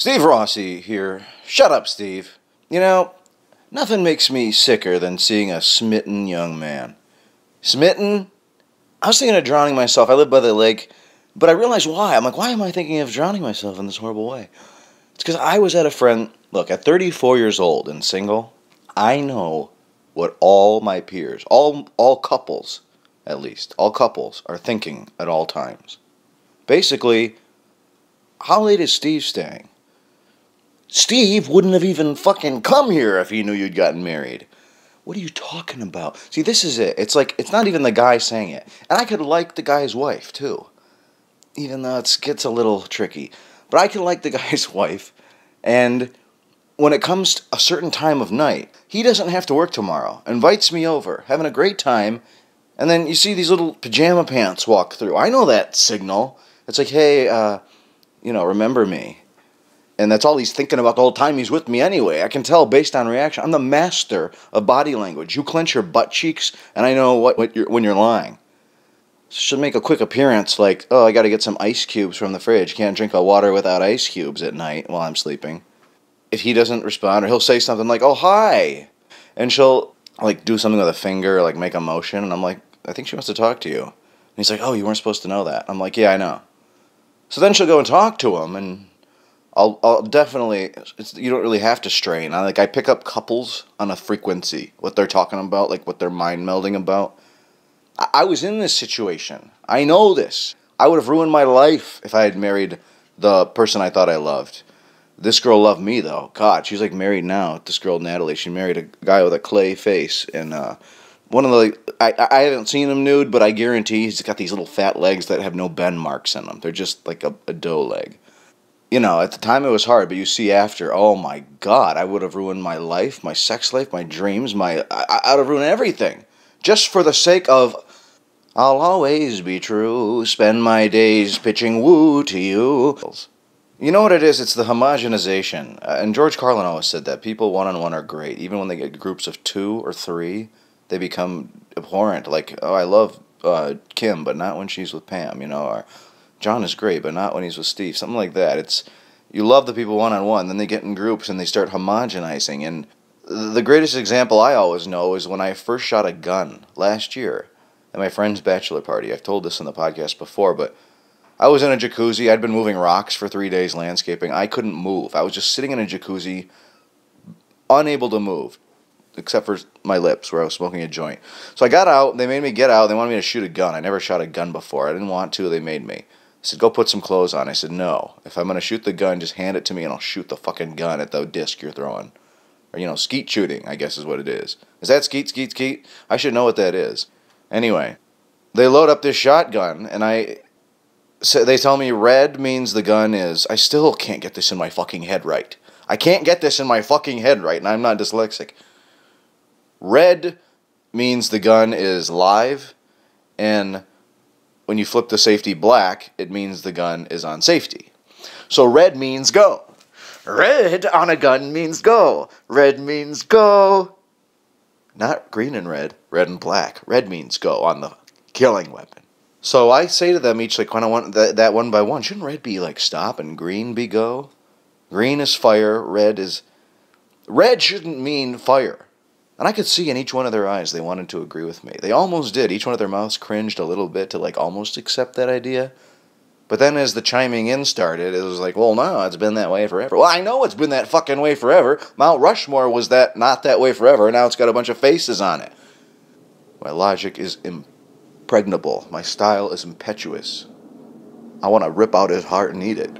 Steve Rossi here. Shut up, Steve. You know, nothing makes me sicker than seeing a smitten young man. Smitten? I was thinking of drowning myself. I live by the lake, but I realized why. I'm like, why am I thinking of drowning myself in this horrible way? It's because I was at a friend. Look, at 34 years old and single, I know what all my peers, all couples, at least, all couples are thinking at all times. Basically, how late is Steve staying? Steve wouldn't have even fucking come here if he knew you'd gotten married. What are you talking about? See, this is it. It's like, it's not even the guy saying it. And I could like the guy's wife, too. Even though it gets a little tricky. But I can like the guy's wife. And when it comes to a certain time of night, he doesn't have to work tomorrow. Invites me over, having a great time. And then you see these little pajama pants walk through. I know that signal. It's like, hey, remember me. And that's all he's thinking about the whole time he's with me anyway. I can tell based on reaction. I'm the master of body language. You clench your butt cheeks, and I know when you're lying. Should make a quick appearance like, oh, I got to get some ice cubes from the fridge. Can't drink a water without ice cubes at night while I'm sleeping. If he doesn't respond, or he'll say something like, oh, hi. And she'll like do something with a finger, or like make a motion, and I'm like, I think she wants to talk to you. And he's like, oh, you weren't supposed to know that. I'm like, yeah, I know. So then she'll go and talk to him, and I'll definitely, you don't really have to strain. I pick up couples on a frequency, what they're talking about, like what they're mind melding about. I was in this situation. I know this. I would have ruined my life if I had married the person I thought I loved. This girl loved me, though. God, she's like married now. This girl, Natalie, she married a guy with a clay face. And one of the, I haven't seen him nude, but I guarantee he's got these little fat legs that have no bend marks in them. They're just like a dough leg. You know, at the time it was hard, but you see after, oh my God, I would have ruined my life, my sex life, my dreams, I would have ruined everything. Just for the sake of, I'll always be true, spend my days pitching woo to you. You know what it is? It's the homogenization. And George Carlin always said that people one-on-one are great. Even when they get groups of 2 or 3, they become abhorrent. Like, oh, I love Kim, but not when she's with Pam, or John is great, but not when he's with Steve. Something like that. It's, you love the people one-on-one, then they get in groups and they start homogenizing. And the greatest example I always know is when I first shot a gun last year at my friend's bachelor party. I've told this in the podcast before, but I was in a jacuzzi. I'd been moving rocks for 3 days landscaping. I couldn't move. I was just sitting in a jacuzzi, unable to move, except for my lips where I was smoking a joint. So I got out. They made me get out. They wanted me to shoot a gun. I never shot a gun before. I didn't want to. They made me. I said, go put some clothes on. I said, no. If I'm going to shoot the gun, just hand it to me and I'll shoot the fucking gun at the disc you're throwing. Or, skeet shooting, I guess is what it is. Is that skeet, skeet, skeet? I should know what that is. Anyway, they load up this shotgun and they tell me red means the gun is, I still can't get this in my fucking head right. I can't get this in my fucking head right, and I'm not dyslexic. Red means the gun is live, and when you flip the safety black, it means the gun is on safety. So red means go. Red on a gun means go. Red means go. Not green and red, red and black. Red means go on the killing weapon. So I say to them each, like, when I want that one by one, shouldn't red be like stop and green be go? Green is fire, red shouldn't mean fire. And I could see in each one of their eyes they wanted to agree with me. They almost did. Each one of their mouths cringed a little bit to like almost accept that idea. But then as the chiming in started, it was like, well, no, it's been that way forever. Well, I know it's been that fucking way forever. Mount Rushmore was not that way forever, and now it's got a bunch of faces on it. My logic is impregnable. My style is impetuous. I want to rip out his heart and eat it.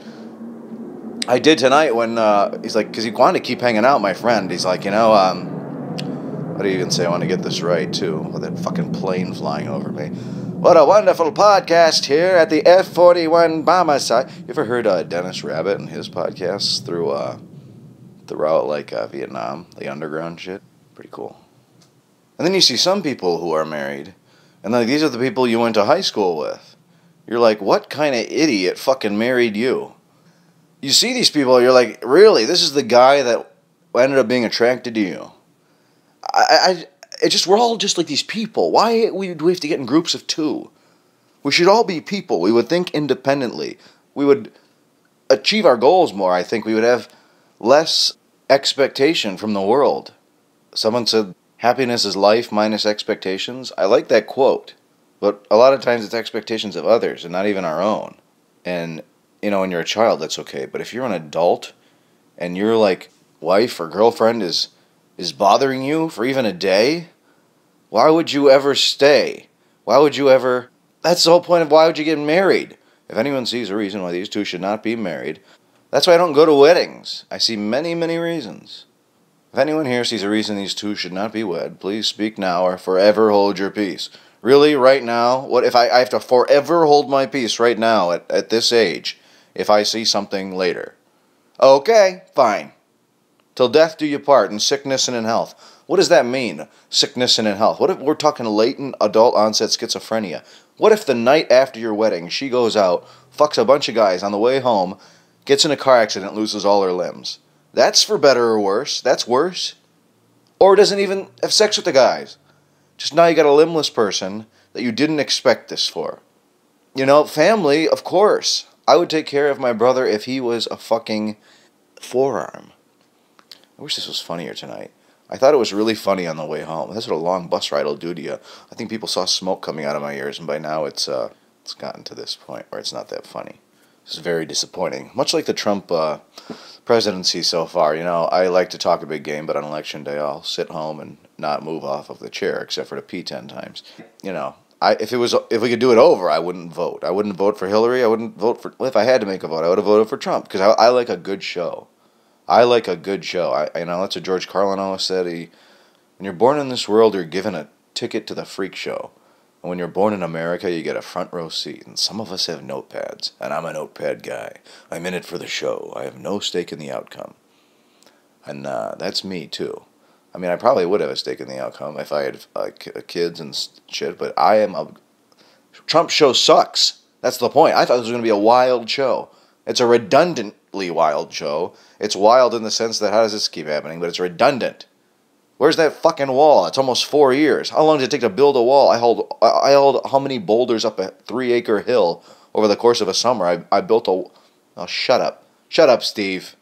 I did tonight when he's like, because he wanted to keep hanging out, my friend. He's like, what do you even say? I want to get this right, too. With that fucking plane flying over me. What a wonderful podcast here at the F-41 bomber site. You ever heard Dennis Rabbit and his podcasts throughout like Vietnam, the underground shit? Pretty cool. And then you see some people who are married, and like these are the people you went to high school with. You're like, what kind of idiot fucking married you? You see these people, you're like, really? This is the guy that ended up being attracted to you? We're all just like these people. Why do we have to get in groups of 2? We should all be people. We would think independently. We would achieve our goals more, I think we would have less expectation from the world. Someone said, happiness is life minus expectations. I like that quote. But a lot of times it's expectations of others and not even our own. And, when you're a child, that's okay. But if you're an adult and your, wife or girlfriend is bothering you for even a day, why would you ever stay? Why would you ever... That's the whole point of why would you get married? If anyone sees a reason why these two should not be married, that's why I don't go to weddings. I see many, many reasons. If anyone here sees a reason these two should not be wed, please speak now or forever hold your peace. Really, right now? What if I have to forever hold my peace right now at this age if I see something later? Okay, fine. Till death do you part, in sickness and in health. What does that mean, sickness and in health? What if we're talking latent adult onset schizophrenia? What if the night after your wedding, she goes out, fucks a bunch of guys on the way home, gets in a car accident, loses all her limbs? That's for better or worse. That's worse. Or doesn't even have sex with the guys. Just now you got a limbless person that you didn't expect this for. Family, of course. I would take care of my brother if he was a fucking forearm. I wish this was funnier tonight. I thought it was really funny on the way home. That's what a long bus ride will do to you. I think people saw smoke coming out of my ears, and by now it's gotten to this point where it's not that funny. This is very disappointing. Much like the Trump presidency so far, I like to talk a big game, but on election day I'll sit home and not move off of the chair except for to pee 10 times. If we could do it over, I wouldn't vote. I wouldn't vote for Hillary. I wouldn't vote for... Well, if I had to make a vote, I would have voted for Trump because I like a good show. I like a good show. That's what George Carlin always said. When you're born in this world, you're given a ticket to the freak show. And when you're born in America, you get a front row seat. And some of us have notepads. And I'm a notepad guy. I'm in it for the show. I have no stake in the outcome. And that's me, too. I probably would have a stake in the outcome if I had kids and shit. But Trump show sucks. That's the point. I thought this was going to be a wild show. It's a redundantly wild show. It's wild in the sense that how does this keep happening? But it's redundant. Where's that fucking wall? It's almost 4 years. How long did it take to build a wall? I hauled how many boulders up a 3-acre hill over the course of a summer? I built a... Oh, shut up. Shut up, Steve.